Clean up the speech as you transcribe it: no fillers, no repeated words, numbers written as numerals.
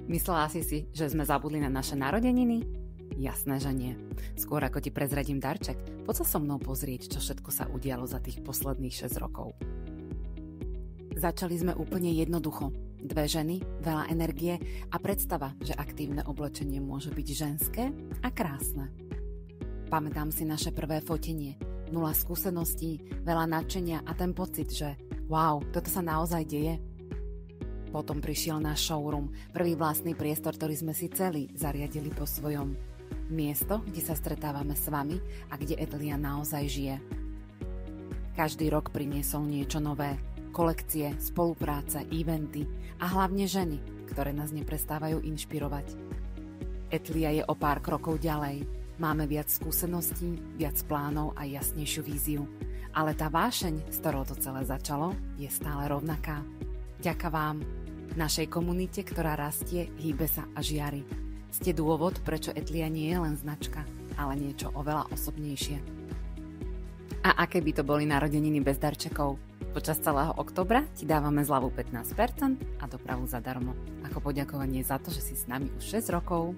Myslela si, že sme zabudli na naše narodeniny? Jasné, že nie. Skôr ako ti prezradím darček, poď sa so mnou pozrieť, čo všetko sa udialo za tých posledných 6 rokov. Začali sme úplne jednoducho. 2 ženy, veľa energie a predstava, že aktívne oblečenie môže byť ženské a krásne. Pamätám si naše prvé fotenie, 0 skúseností, veľa nadšenia a ten pocit, že wow, toto sa naozaj deje. Potom prišiel náš showroom, prvý vlastný priestor, ktorý sme si celý zariadili po svojom. Miesto, kde sa stretávame s vami a kde Etelia naozaj žije. Každý rok priniesol niečo nové, kolekcie, spolupráce, eventy a hlavne ženy, ktoré nás neprestávajú inšpirovať. Etelia je o pár krokov ďalej. Máme viac skúseností, viac plánov a jasnejšiu víziu. Ale tá vášeň, s ktorou to celé začalo, je stále rovnaká. Ďakujem vám, našej komunite, ktorá rastie, hýbe sa a žiari. Ste dôvod, prečo Etelia nie je len značka, ale niečo oveľa osobnejšie. A aké by to boli narodeniny bez darčekov? Počas celého októbra ti dávame zľavu 15% a dopravu zadarmo. Ako poďakovanie za to, že si s nami už 6 rokov.